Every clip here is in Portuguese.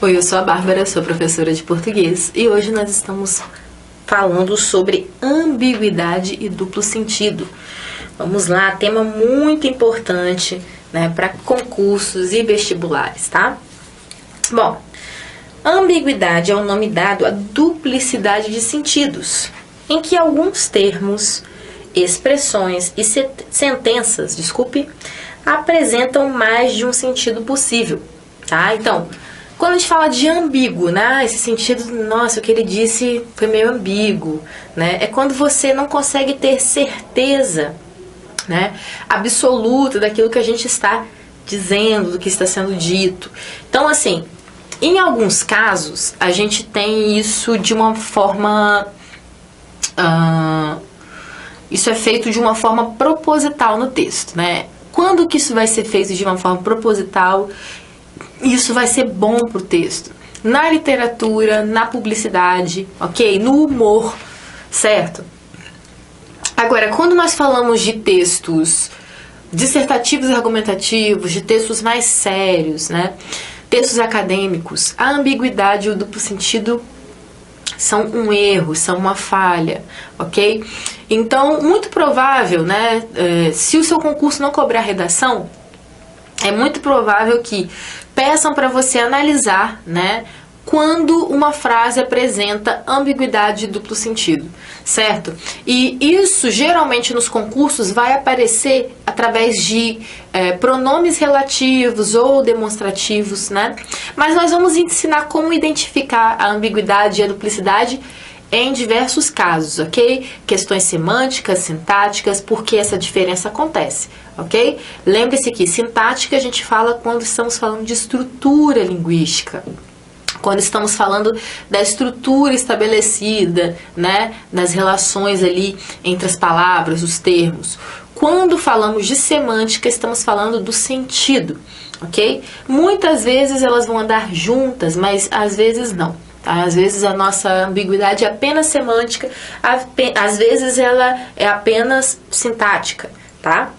Oi, eu sou a Bárbara, sou professora de português e hoje nós estamos falando sobre ambiguidade e duplo sentido. Vamos lá, tema muito importante, né, para concursos e vestibulares, tá? Bom, ambiguidade é o nome dado à duplicidade de sentidos, em que alguns termos, expressões e sentenças, apresentam mais de um sentido possível, tá? Então, quando a gente fala de ambíguo, né? Esse sentido, nossa, o que ele disse foi meio ambíguo, né? É quando você não consegue ter certeza, né, absoluta daquilo que a gente está dizendo, do que está sendo dito. Então, assim, em alguns casos, a gente tem isso de uma forma... isso é feito de uma forma proposital no texto, né? Quando que isso vai ser feito de uma forma proposital, isso vai ser bom para o texto. Na literatura, na publicidade, ok? No humor, certo? Agora, quando nós falamos de textos dissertativos e argumentativos, de textos mais sérios, né? Textos acadêmicos, a ambiguidade e o duplo sentido são um erro, são uma falha, ok? Então, muito provável, né, se o seu concurso não cobrar redação, é muito provável que peçam para você analisar, né, quando uma frase apresenta ambiguidade e duplo sentido, certo? E isso, geralmente, nos concursos vai aparecer através de pronomes relativos ou demonstrativos, né? Mas nós vamos ensinar como identificar a ambiguidade e a duplicidade em diversos casos, ok? Questões semânticas, sintáticas, porque essa diferença acontece, ok? Lembre-se que sintática a gente fala quando estamos falando de estrutura linguística, quando estamos falando da estrutura estabelecida, né, nas relações ali entre as palavras, os termos. Quando falamos de semântica, estamos falando do sentido, ok? Muitas vezes elas vão andar juntas, mas às vezes não. Tá? Às vezes a nossa ambiguidade é apenas semântica, às vezes ela é apenas sintática, tá?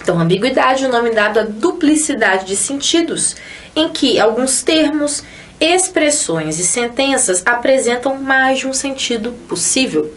Então, ambiguidade é o nome dado à duplicidade de sentidos, em que alguns termos, expressões e sentenças apresentam mais de um sentido possível.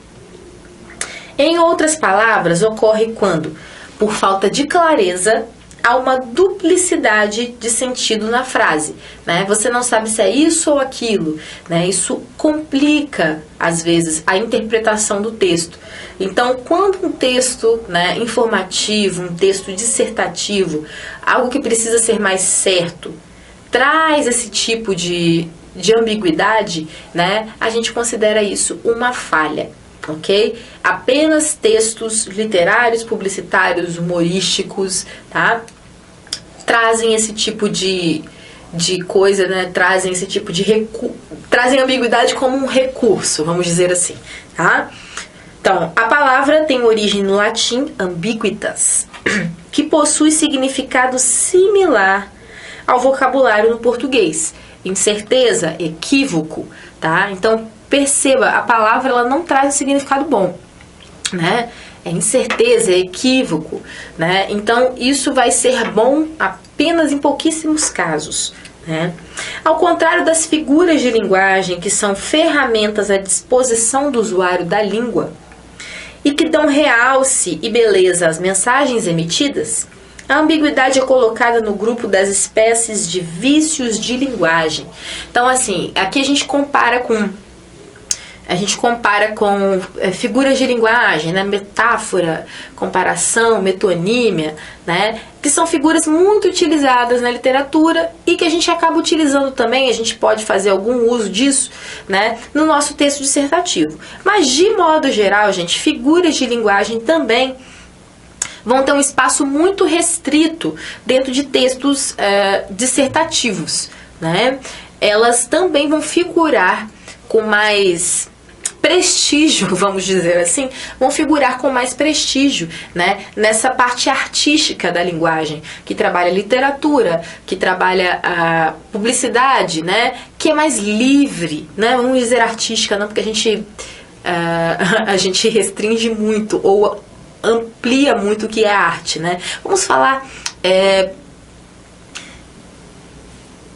Em outras palavras, ocorre quando, por falta de clareza, há uma duplicidade de sentido na frase, né? Você não sabe se é isso ou aquilo, né? Isso complica, às vezes, a interpretação do texto. Então, quando um texto, né, informativo, um texto dissertativo, algo que precisa ser mais certo, traz esse tipo de ambiguidade, né, a gente considera isso uma falha, ok? Apenas textos literários, publicitários, humorísticos, tá? Trazem esse tipo de coisa, né? Trazem esse tipo de trazem ambiguidade como um recurso, vamos dizer assim, tá? Então, a palavra tem origem no latim ambiguitas, que possui significado similar ao vocabulário no português. Incerteza, equívoco, tá? Então, perceba, a palavra ela não traz um significado bom, né? É incerteza, é equívoco, né? Então, isso vai ser bom apenas em pouquíssimos casos, né? Ao contrário das figuras de linguagem, que são ferramentas à disposição do usuário da língua e que dão realce e beleza às mensagens emitidas, a ambiguidade é colocada no grupo das espécies de vícios de linguagem. Então, assim, aqui a gente compara com figuras de linguagem, né? Metáfora, comparação, metonímia, né? Que são figuras muito utilizadas na literatura e que a gente acaba utilizando também, a gente pode fazer algum uso disso, né, no nosso texto dissertativo. Mas, de modo geral, gente, figuras de linguagem também vão ter um espaço muito restrito dentro de textos dissertativos, né? Elas também vão figurar com mais prestígio, vamos dizer assim, vão figurar com mais prestígio, né, nessa parte artística da linguagem, que trabalha literatura, que trabalha a publicidade, né, que é mais livre, né, vamos dizer artística, não, porque a gente restringe muito ou amplia muito o que é arte, né. Vamos falar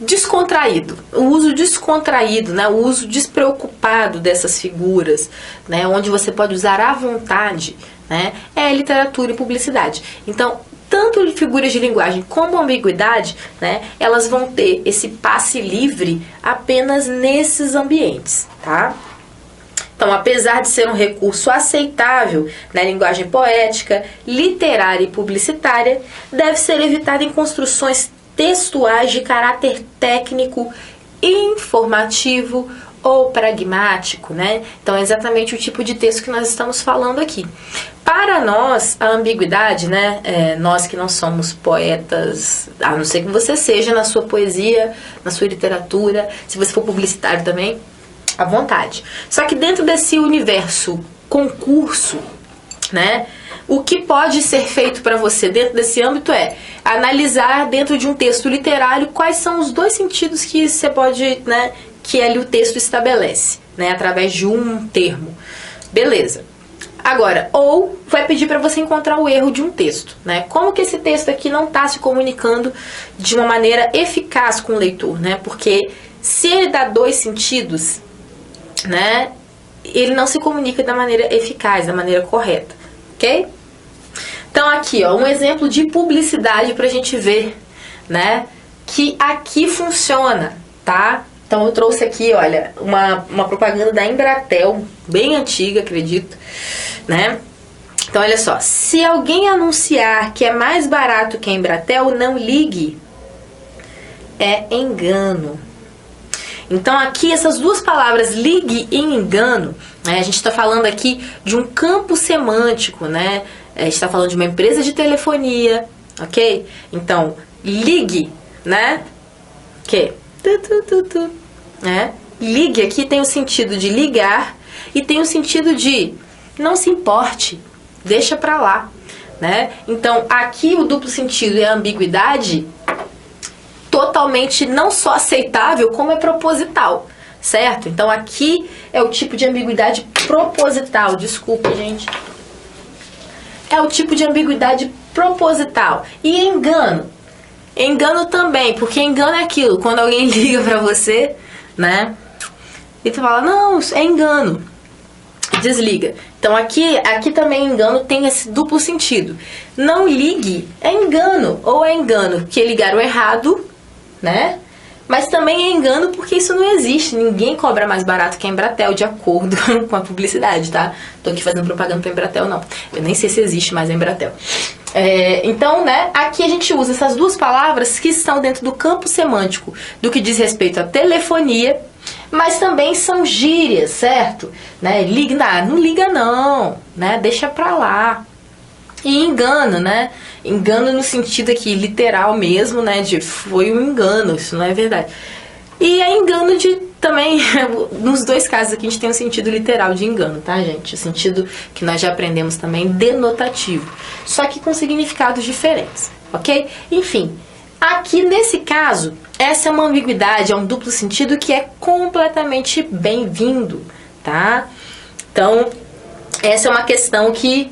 descontraído, o uso descontraído, né? O uso despreocupado dessas figuras, né? Onde você pode usar à vontade, né? É literatura e publicidade. Então, tanto figuras de linguagem como ambiguidade, né? Elas vão ter esse passe livre apenas nesses ambientes, tá? Então, apesar de ser um recurso aceitável na linguagem poética, literária e publicitária, deve ser evitado em construções textuais de caráter técnico, informativo ou pragmático, né? Então, é exatamente o tipo de texto que nós estamos falando aqui. Para nós, a ambiguidade, né? Nós que não somos poetas, a não ser que você seja na sua poesia, na sua literatura, se você for publicitário também, à vontade. Só que dentro desse universo concurso, né? O que pode ser feito para você dentro desse âmbito é analisar dentro de um texto literário quais são os dois sentidos que você pode, né? Que ali o texto estabelece, né? Através de um termo. Beleza. Agora, ou vai pedir para você encontrar o erro de um texto, né? Como que esse texto aqui não está se comunicando de uma maneira eficaz com o leitor, né? Porque se ele dá dois sentidos, né, ele não se comunica da maneira eficaz, da maneira correta, ok? Então aqui, ó, um exemplo de publicidade pra gente ver, né, que aqui funciona, tá? Então eu trouxe aqui, olha, uma propaganda da Embratel, bem antiga, acredito, né? Então olha só, se alguém anunciar que é mais barato que a Embratel, não ligue, é engano. Então aqui essas duas palavras, ligue e engano, né, a gente está falando aqui de um campo semântico, né? A gente está falando de uma empresa de telefonia, ok? Então, ligue, né? Que? Né? Ligue aqui tem o sentido de ligar e tem o sentido de não se importe, deixa pra lá, né? Então aqui o duplo sentido e a ambiguidade totalmente não só aceitável, como é proposital, certo? Então aqui é o tipo de ambiguidade proposital, desculpa, gente. É o tipo de ambiguidade proposital. E engano? Engano também, porque engano é aquilo, quando alguém liga pra você, né? E tu fala, não, é engano. Desliga. Então aqui também engano tem esse duplo sentido. Não ligue é engano, ou é engano que ligaram errado, né? Mas também é engano porque isso não existe. Ninguém cobra mais barato que a Embratel, de acordo com a publicidade, tá? Tô aqui fazendo propaganda pra Embratel, não. Eu nem sei se existe mais a Embratel. Então, né, aqui a gente usa essas duas palavras que estão dentro do campo semântico do que diz respeito à telefonia, mas também são gírias, certo? Né? Não liga não, né? Deixa pra lá. E engano, né? Engano no sentido aqui literal mesmo, né? De foi um engano, isso não é verdade. E é engano de também, nos dois casos aqui a gente tem um sentido literal de engano, tá, gente? O sentido que nós já aprendemos também, denotativo. Só que com significados diferentes, ok? Enfim, aqui nesse caso, essa é uma ambiguidade, é um duplo sentido que é completamente bem-vindo, tá? Então, essa é uma questão que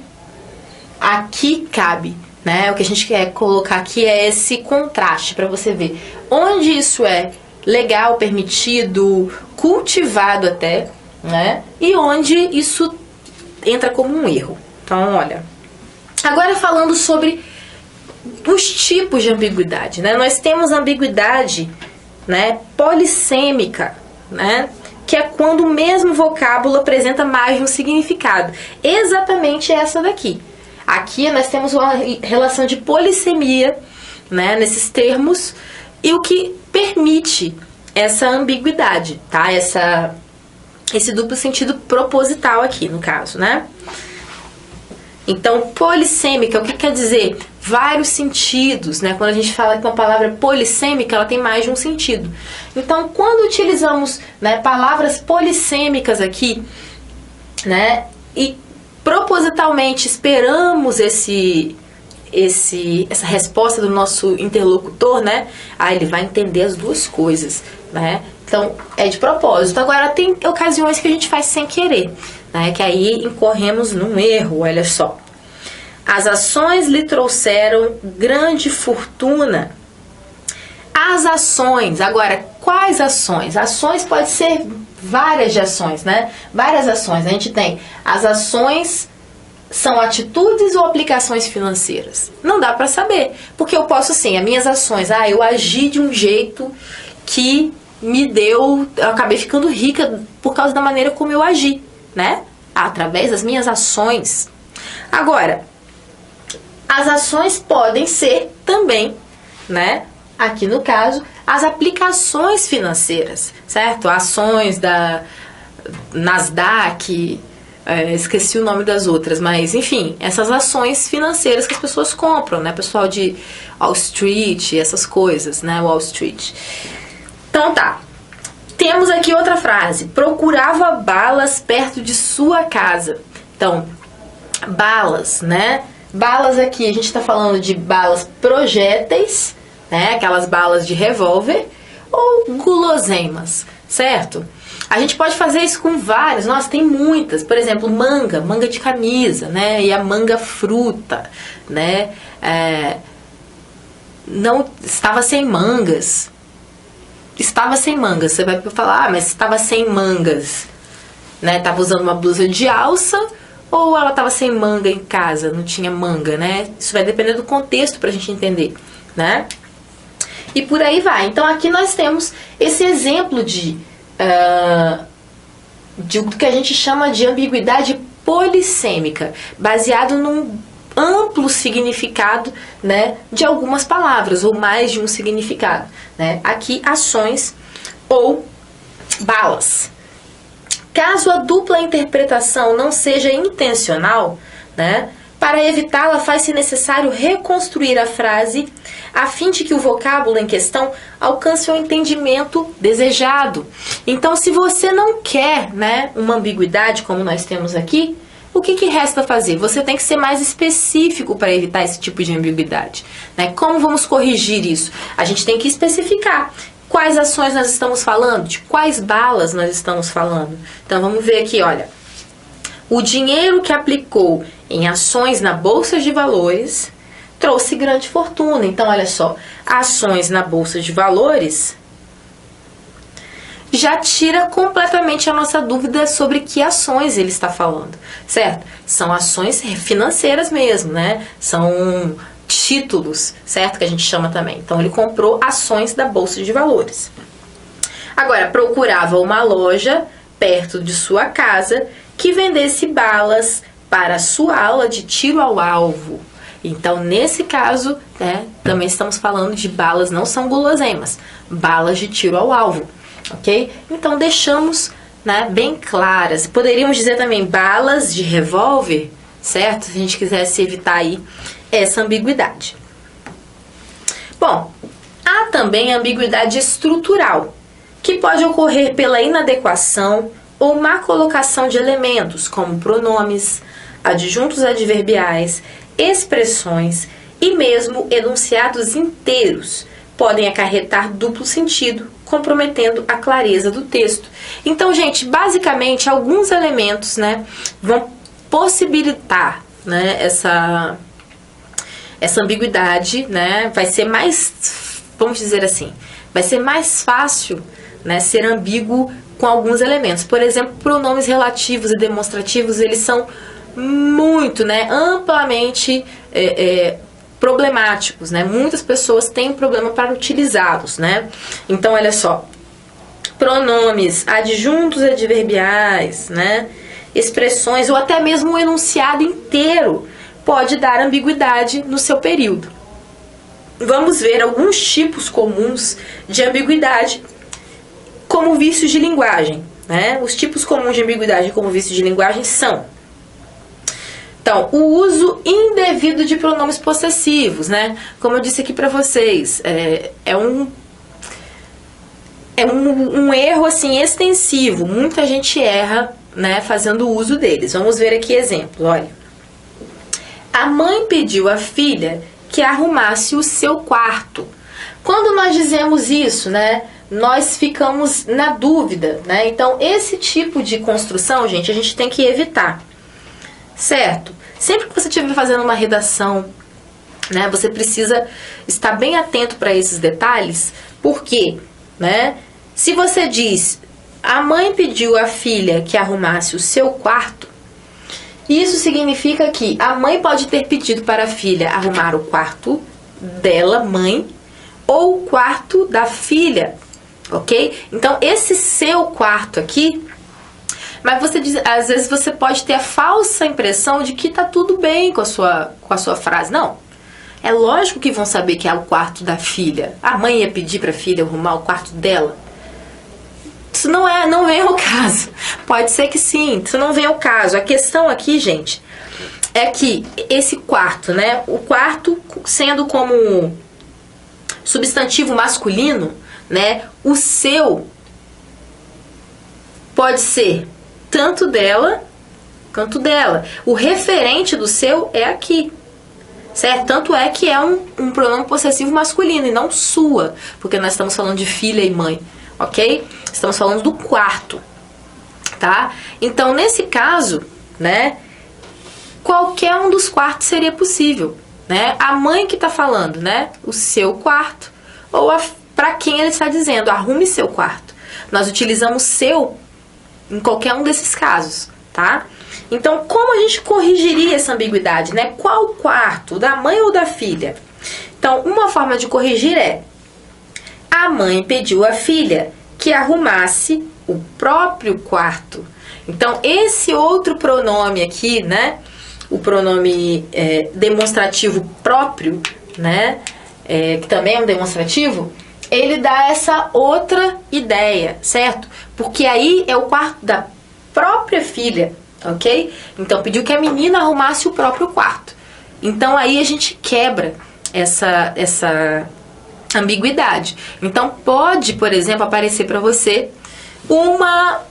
aqui cabe, né? O que a gente quer colocar aqui é esse contraste para você ver onde isso é legal, permitido, cultivado até, né? E onde isso entra como um erro. Então, olha. Agora falando sobre os tipos de ambiguidade, né? Nós temos ambiguidade, né, polissêmica, né? Que é quando o mesmo vocábulo apresenta mais de um significado. Exatamente essa daqui. Aqui nós temos uma relação de polissemia, né, nesses termos, e o que permite essa ambiguidade, tá? Esse duplo sentido proposital aqui, no caso, né? Então, polissêmica, o que quer dizer? Vários sentidos, né? Quando a gente fala que uma palavra polissêmica, ela tem mais de um sentido. Então, quando utilizamos, né, palavras polissêmicas aqui, né, e propositalmente esperamos essa resposta do nosso interlocutor, né? Ele vai entender as duas coisas, né? Então, é de propósito. Agora, tem ocasiões que a gente faz sem querer, né? Que aí incorremos num erro, olha só. As ações lhe trouxeram grande fortuna. As ações, agora, quais ações? Ações pode ser várias de ações, né? Várias ações. A gente tem as ações, são atitudes ou aplicações financeiras? Não dá pra saber, porque eu posso assim, as minhas ações, eu agi de um jeito que eu acabei ficando rica por causa da maneira como eu agi, né? Através das minhas ações. Agora, as ações podem ser também, né? Aqui no caso, as aplicações financeiras, certo? Ações da Nasdaq, esqueci o nome das outras, mas enfim, essas ações financeiras que as pessoas compram, né? Pessoal de Wall Street, essas coisas, né? Wall Street. Então tá. Temos aqui outra frase. Procurava balas perto de sua casa. Então, balas, né? Balas aqui, a gente está falando de balas projéteis, né? Aquelas balas de revólver, ou guloseimas, certo? A gente pode fazer isso com várias, nossa, tem muitas. Por exemplo, manga de camisa, né? E a manga fruta, né? Não estava sem mangas. Estava sem mangas. Você vai falar, mas estava sem mangas, né? Estava usando uma blusa de alça ou ela estava sem manga em casa, não tinha manga, né? Isso vai depender do contexto pra gente entender, né? E por aí vai. Então aqui nós temos esse exemplo do que a gente chama de ambiguidade polissêmica, baseado num amplo significado, né, de algumas palavras, ou mais de um significado, né? Aqui, ações ou balas. Caso a dupla interpretação não seja intencional, né, para evitá-la faz-se necessário reconstruir a frase a fim de que o vocábulo em questão alcance o entendimento desejado. Então, se você não quer, né, uma ambiguidade como nós temos aqui, o que resta fazer? Você tem que ser mais específico para evitar esse tipo de ambiguidade, né? Como vamos corrigir isso? A gente tem que especificar quais ações nós estamos falando, de quais balas nós estamos falando. Então, vamos ver aqui, olha. O dinheiro que aplicou em ações na Bolsa de Valores trouxe grande fortuna. Então, olha só, ações na Bolsa de Valores já tira completamente a nossa dúvida sobre que ações ele está falando, certo? São ações financeiras mesmo, né? São títulos, certo? Que a gente chama também. Então, ele comprou ações da Bolsa de Valores. Agora, procurava uma loja perto de sua casa que vendesse balas para a sua aula de tiro ao alvo. Então, nesse caso, né, também estamos falando de balas, não são guloseimas, balas de tiro ao alvo. Ok? Então deixamos, né, bem claras. Poderíamos dizer também balas de revólver, certo? Se a gente quisesse evitar aí essa ambiguidade. Bom, há também a ambiguidade estrutural, que pode ocorrer pela inadequação ou má colocação de elementos, como pronomes, adjuntos adverbiais, expressões e mesmo enunciados inteiros podem acarretar duplo sentido, comprometendo a clareza do texto. Então, gente, basicamente, alguns elementos, né, vão possibilitar, né, essa ambiguidade, né, vai ser mais, vamos dizer assim, vai ser mais fácil, né, ser ambíguo com alguns elementos. Por exemplo, pronomes relativos e demonstrativos, eles são muito, né, amplamente problemáticos, né? Muitas pessoas têm problema para utilizá-los, né? Então, olha só, pronomes, adjuntos adverbiais, né? Expressões ou até mesmo um enunciado inteiro pode dar ambiguidade no seu período. Vamos ver alguns tipos comuns de ambiguidade como vícios de linguagem, né? Os tipos comuns de ambiguidade como vícios de linguagem são: então, o uso indevido de pronomes possessivos, né? Como eu disse aqui para vocês, é um erro assim extensivo. Muita gente erra, né, fazendo uso deles. Vamos ver aqui exemplos. Olha, a mãe pediu à filha que arrumasse o seu quarto. Quando nós dizemos isso, né, nós ficamos na dúvida, né? Então, esse tipo de construção, gente, a gente tem que evitar. Certo? Sempre que você estiver fazendo uma redação né? Você precisa estar bem atento para esses detalhes, porque, né? Se você diz, a mãe pediu à filha que arrumasse o seu quarto, isso significa que a mãe pode ter pedido para a filha arrumar o quarto dela, mãe, ou o quarto da filha, ok? Então, esse seu quarto aqui, mas você diz, às vezes você pode ter a falsa impressão de que tá tudo bem com a sua frase. Não. É lógico que vão saber que é o quarto da filha. A mãe ia pedir para a filha arrumar o quarto dela. Isso não vem ao caso. Pode ser que sim, isso não vem ao caso. A questão aqui, gente, é que esse quarto, né? O quarto sendo como substantivo masculino, né? O seu pode ser tanto dela quanto dela. O referente do seu é aqui, certo? Tanto é que é um pronome possessivo masculino e não sua, porque nós estamos falando de filha e mãe, ok? Estamos falando do quarto, tá? Então, nesse caso, né, qualquer um dos quartos seria possível, né? A mãe que está falando, né, o seu quarto, ou para quem ele está dizendo, arrume seu quarto. Nós utilizamos seu em qualquer um desses casos, tá? Então, como a gente corrigiria essa ambiguidade, né? Qual quarto, da mãe ou da filha? Então, uma forma de corrigir é: a mãe pediu à filha que arrumasse o próprio quarto. Então, esse outro pronome aqui, né? O pronome demonstrativo próprio, né? Que também é um demonstrativo, ele dá essa outra ideia, certo? Porque aí é o quarto da própria filha, ok? Então, pediu que a menina arrumasse o próprio quarto. Então, aí a gente quebra essa ambiguidade. Então, pode, por exemplo, aparecer para você uma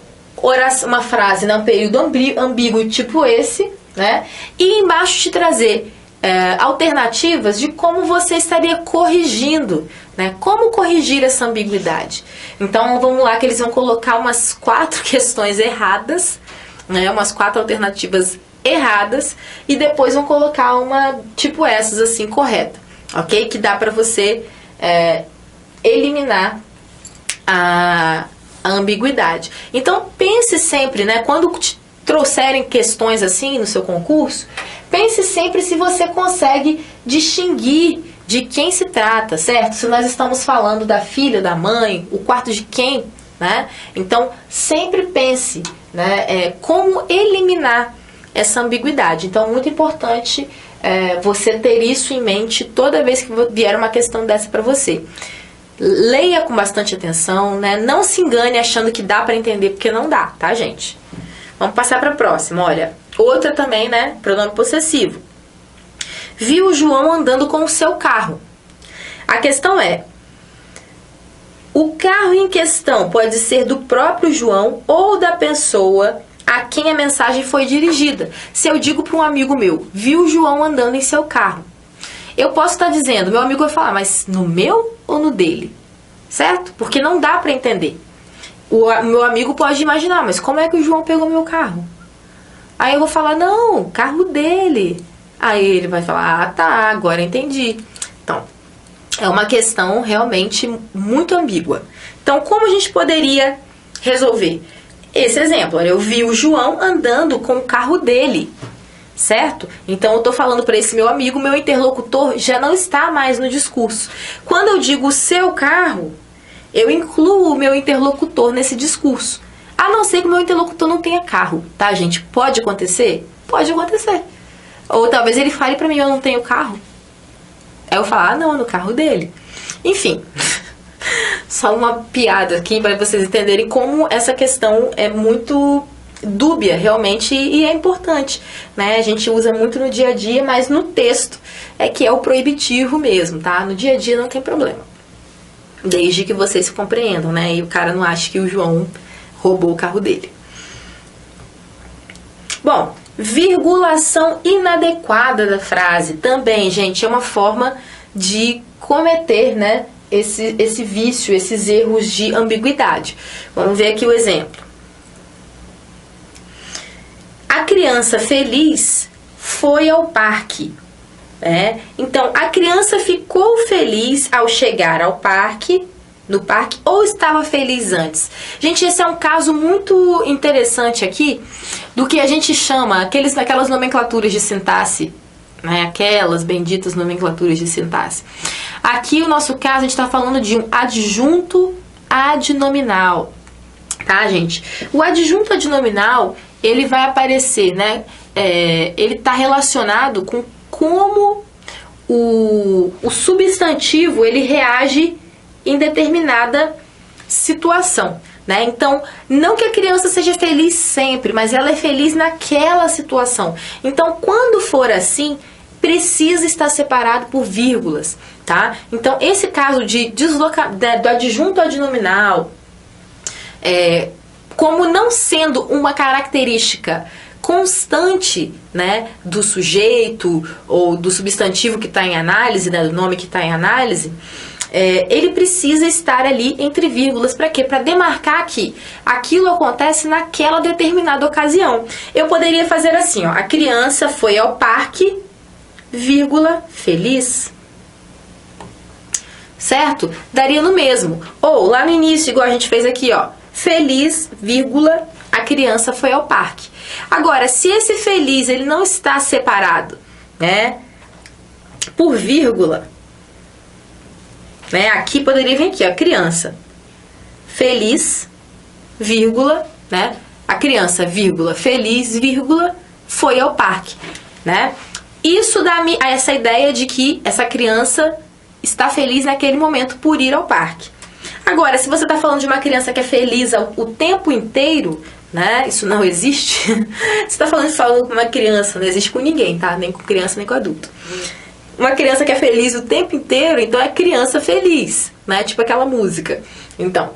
frase num período ambíguo tipo esse, né? E embaixo te trazer alternativas de como você estaria corrigindo, né? Como corrigir essa ambiguidade. Então, vamos lá que eles vão colocar umas 4 questões erradas, né? Umas 4 alternativas erradas, e depois vão colocar uma tipo essas assim, correta, ok? Que dá para você eliminar a ambiguidade. Então, pense sempre, né? Quando te trouxerem questões assim no seu concurso, pense sempre se você consegue distinguir de quem se trata, certo? Se nós estamos falando da filha, da mãe, o quarto de quem, né? Então, sempre pense, né, como eliminar essa ambiguidade. Então, muito importante você ter isso em mente toda vez que vier uma questão dessa para você. Leia com bastante atenção, né? Não se engane achando que dá para entender, porque não dá, tá, gente? Vamos passar para a próxima. Olha, outra também, né? Pronome possessivo. Viu o João andando com o seu carro. A questão é: o carro em questão pode ser do próprio João ou da pessoa a quem a mensagem foi dirigida. Se eu digo para um amigo meu, viu o João andando em seu carro, eu posso estar dizendo, meu amigo vai falar, mas no meu ou no dele? Certo? Porque não dá para entender. O meu amigo pode imaginar, mas como é que o João pegou meu carro? Aí eu vou falar, não, carro dele. Aí ele vai falar, ah, tá, agora entendi. Então, é uma questão realmente muito ambígua. Então, como a gente poderia resolver? Esse exemplo, eu vi o João andando com o carro dele, certo? Então, eu estou falando para esse meu amigo, meu interlocutor já não está mais no discurso. Quando eu digo o seu carro, eu incluo o meu interlocutor nesse discurso. A não ser que o meu interlocutor não tenha carro, tá, gente? Pode acontecer? Pode acontecer. Ou talvez ele fale para mim, eu não tenho carro. Aí eu falo, ah, não, no carro dele. Enfim, só uma piada aqui para vocês entenderem como essa questão é muito dúbia, realmente, e é importante, né? A gente usa muito no dia a dia, mas no texto é que é o proibitivo mesmo, tá? No dia a dia não tem problema. Desde que vocês se compreendam, né? E o cara não ache que o João roubou o carro dele. Bom, virgulação inadequada da frase também, gente, é uma forma de cometer, né, esse vício, esses erros de ambiguidade. Vamos ver aqui o exemplo. A criança feliz foi ao parque. Então, a criança ficou feliz ao chegar no parque ou estava feliz antes? Gente, esse é um caso muito interessante aqui do que a gente chama, aquelas nomenclaturas de sintaxe, né? Aquelas benditas nomenclaturas de sintaxe. Aqui, o nosso caso, a gente está falando de um adjunto adnominal, tá, gente? O adjunto adnominal, ele vai aparecer, né? Ele está relacionado com como o substantivo ele reage em determinada situação, né? Então, não que a criança seja feliz sempre, mas ela é feliz naquela situação. Então, quando for assim, precisa estar separado por vírgulas, tá? Então, esse caso do adjunto adnominal, como não sendo uma característica constante, né, do sujeito ou do substantivo que está em análise, né, do nome que está em análise, ele precisa estar ali entre vírgulas. Para quê? Para demarcar que aquilo acontece naquela determinada ocasião. Eu poderia fazer assim, ó, a criança foi ao parque, vírgula, feliz. Certo? Daria no mesmo. Ou lá no início, igual a gente fez aqui, ó, feliz, vírgula, a criança foi ao parque. Agora, se esse feliz ele não está separado, né, por vírgula, né, aqui poderia vir aqui, ó, criança, feliz, vírgula, né, a criança, vírgula, feliz, vírgula, foi ao parque, né? Isso dá essa ideia de que essa criança está feliz naquele momento por ir ao parque. Agora, se você está falando de uma criança que é feliz o tempo inteiro, né? Isso não existe. Você está falando com uma criança, não existe com ninguém, tá? Nem com criança, nem com adulto. Uma criança que é feliz o tempo inteiro, então é criança feliz, né? Tipo aquela música. Então,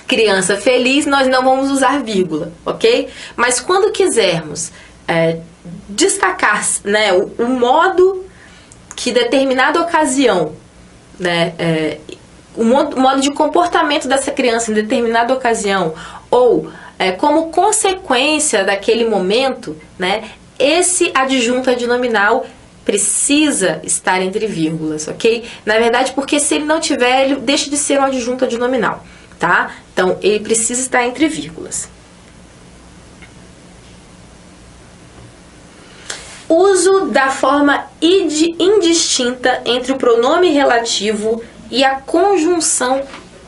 criança feliz, nós não vamos usar vírgula, ok? Mas quando quisermos destacar, né, o modo que determinada ocasião, né, o modo de comportamento dessa criança em determinada ocasião, ou como consequência daquele momento, né, esse adjunto adnominal precisa estar entre vírgulas, ok? Na verdade, porque se ele não tiver, ele deixa de ser um adjunto adnominal, tá? Então, ele precisa estar entre vírgulas. Uso da forma indistinta entre o pronome relativo e a conjunção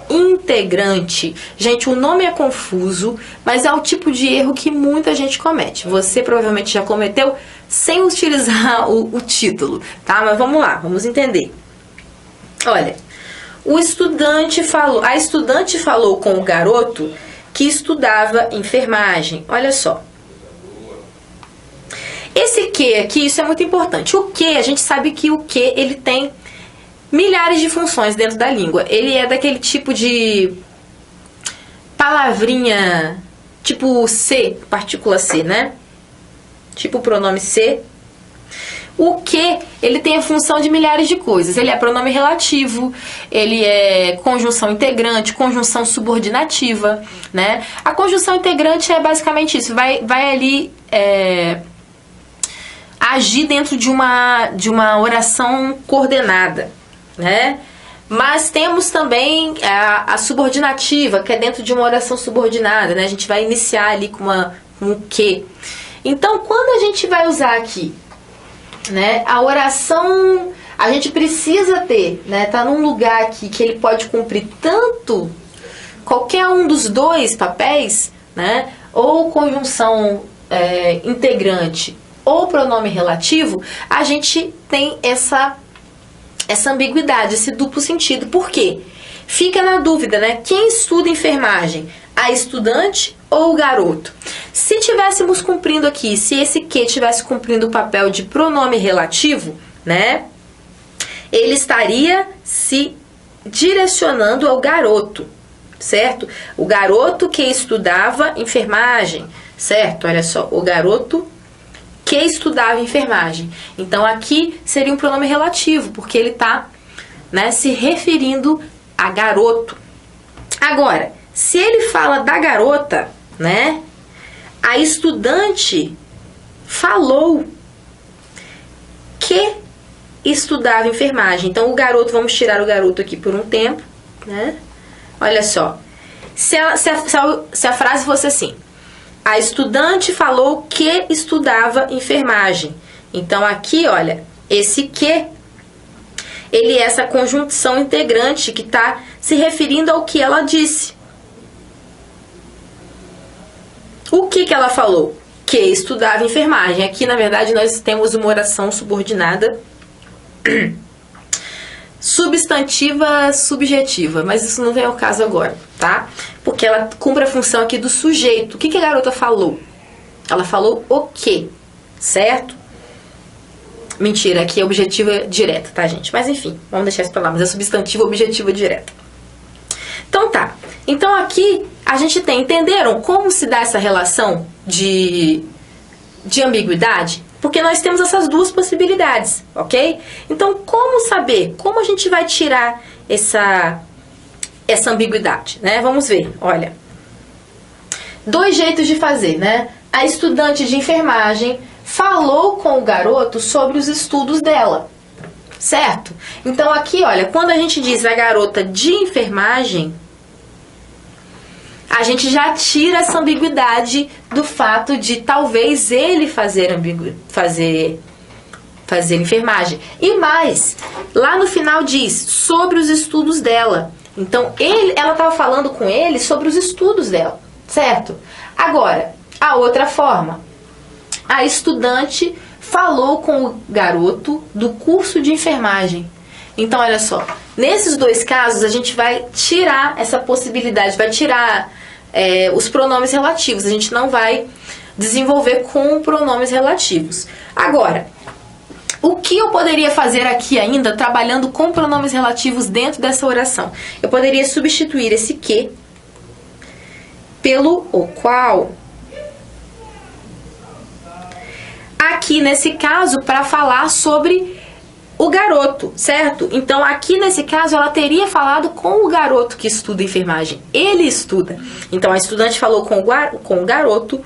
integrante. Gente, o nome é confuso, mas é o tipo de erro que muita gente comete. Você provavelmente já cometeu sem utilizar o título, tá? Mas vamos lá, vamos entender. Olha, a estudante falou com o garoto que estudava enfermagem. Olha só. Esse que aqui, isso é muito importante. O que, a gente sabe que o que, ele tem milhares de funções dentro da língua. Ele é daquele tipo de palavrinha, tipo C, partícula C, né? Tipo o pronome C. O que, ele tem a função de milhares de coisas. Ele é pronome relativo, ele é conjunção integrante, conjunção subordinativa, né? A conjunção integrante é basicamente isso. Vai ali agir dentro de uma oração coordenada, né? Mas temos também a subordinativa, que é dentro de uma oração subordinada, né? A gente vai iniciar ali com um que. Então, quando a gente vai usar aqui, né, a oração, a gente precisa ter, né, tá num lugar aqui que ele pode cumprir tanto qualquer um dos dois papéis, né, ou conjunção integrante ou pronome relativo, a gente tem essa ambiguidade, esse duplo sentido. Por quê? Fica na dúvida, né? Quem estuda enfermagem? A estudante ou o garoto? Se tivéssemos cumprindo aqui, se esse que estivesse cumprindo o papel de pronome relativo, né? Ele estaria se direcionando ao garoto, certo? O garoto que estudava enfermagem, certo? Olha só, o garoto que estudava enfermagem. Então, aqui seria um pronome relativo, porque ele está, né, se referindo a garoto. Agora, se ele fala da garota, né, a estudante falou que estudava enfermagem. Então, o garoto, vamos tirar o garoto aqui por um tempo, né? Olha só. Se a frase fosse assim: a estudante falou que estudava enfermagem. Então, aqui, olha, esse que, ele é essa conjunção integrante que está se referindo ao que ela disse. O que ela falou? Que estudava enfermagem. Aqui, na verdade, nós temos uma oração subordinada substantiva subjetiva, mas isso não vem ao caso agora, tá? Porque ela cumpre a função aqui do sujeito. O que a garota falou? Ela falou o quê? Certo? Mentira, aqui é objetiva direta, tá, gente? Mas enfim, vamos deixar isso pra lá, mas é substantiva objetiva direta. Então tá. Então aqui a gente tem, entenderam como se dá essa relação de ambiguidade? Porque nós temos essas duas possibilidades, ok? Então, como saber? Como a gente vai tirar essa ambiguidade, né? Vamos ver, olha. Dois jeitos de fazer, né? A estudante de enfermagem falou com o garoto sobre os estudos dela, certo? Então, aqui, olha, quando a gente diz a garota de enfermagem, a gente já tira essa ambiguidade do fato de talvez ele fazer enfermagem. E mais, lá no final diz sobre os estudos dela. Então, ela estava falando com ele sobre os estudos dela, certo? Agora, a outra forma, a estudante falou com o garoto do curso de enfermagem. Então, olha só, nesses dois casos a gente vai tirar essa possibilidade, vai tirar os pronomes relativos. A gente não vai desenvolver com pronomes relativos. Agora, o que eu poderia fazer aqui ainda, trabalhando com pronomes relativos dentro dessa oração? Eu poderia substituir esse que pelo o qual. Aqui, nesse caso, para falar sobre o garoto, certo? Então, aqui nesse caso, ela teria falado com o garoto que estuda enfermagem. Ele estuda. Então, a estudante falou com o garoto,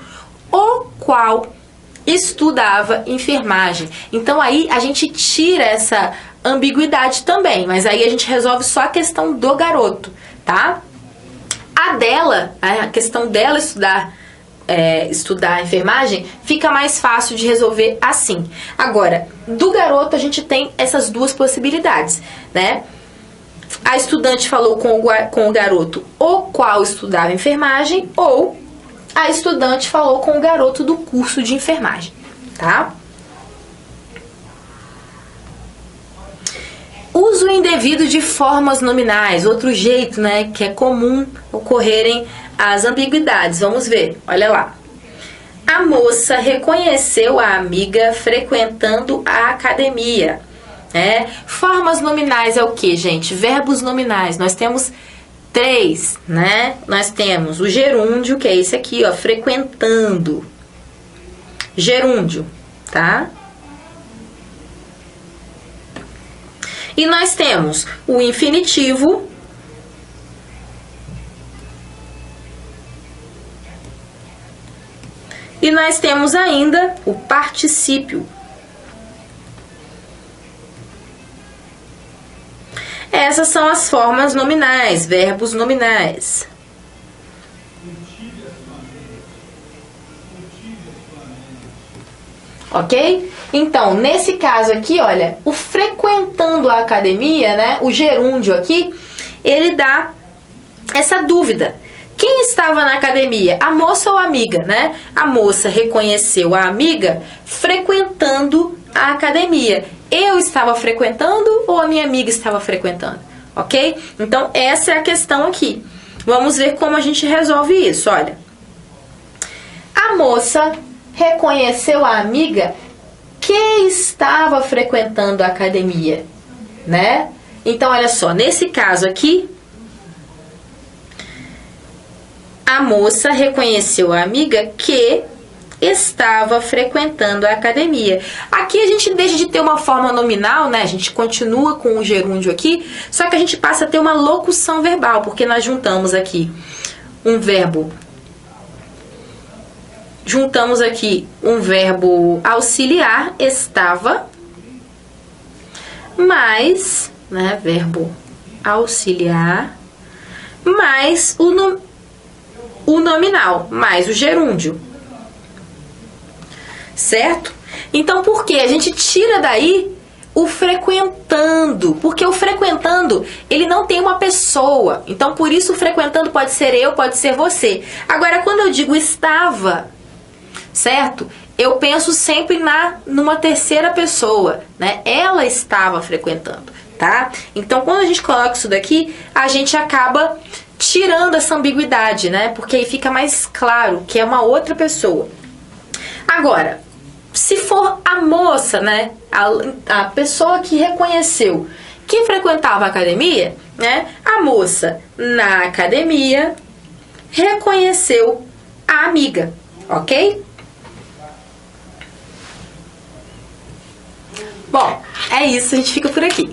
o qual estudava enfermagem. Então, aí a gente tira essa ambiguidade também, mas aí a gente resolve só a questão do garoto, tá? A questão dela estudar enfermagem, fica mais fácil de resolver assim. Agora, do garoto a gente tem essas duas possibilidades, né? A estudante falou com o garoto o qual estudava enfermagem, ou a estudante falou com o garoto do curso de enfermagem, tá? Uso indevido de formas nominais, outro jeito, né, que é comum ocorrerem as ambiguidades. Vamos ver, olha lá. A moça reconheceu a amiga frequentando a academia. Formas nominais é o que, gente? Verbos nominais. Nós temos 3, né? Nós temos o gerúndio, que é esse aqui, ó, frequentando. Gerúndio, tá? E nós temos o infinitivo, e nós temos ainda o particípio. Essas são as formas nominais, verbos nominais. Ok? Então, nesse caso aqui, olha, o frequentando a academia, né, o gerúndio aqui, ele dá essa dúvida. Quem estava na academia? A moça ou a amiga, né? A moça reconheceu a amiga frequentando a academia. Eu estava frequentando ou a minha amiga estava frequentando? Ok? Então, essa é a questão aqui. Vamos ver como a gente resolve isso, olha. A moça reconheceu a amiga que estava frequentando a academia, né? Então, olha só, nesse caso aqui, a moça reconheceu a amiga que estava frequentando a academia. Aqui a gente deixa de ter uma forma nominal, né? A gente continua com o gerúndio aqui, só que a gente passa a ter uma locução verbal, porque nós juntamos aqui um verbo auxiliar, estava, mais, né, verbo auxiliar, mais o nominal, mais o gerúndio. Certo? Então, por quê? A gente tira daí o frequentando, porque o frequentando, ele não tem uma pessoa. Então, por isso o frequentando pode ser eu, pode ser você. Agora, quando eu digo estava, certo? Eu penso sempre numa terceira pessoa, né? Ela estava frequentando, tá? Então, quando a gente coloca isso daqui, a gente acaba tirando essa ambiguidade, né? Porque aí fica mais claro que é uma outra pessoa. Agora, se for a moça, né? A pessoa que reconheceu que frequentava a academia, né? A moça na academia reconheceu a amiga, ok? Bom, é isso, a gente fica por aqui.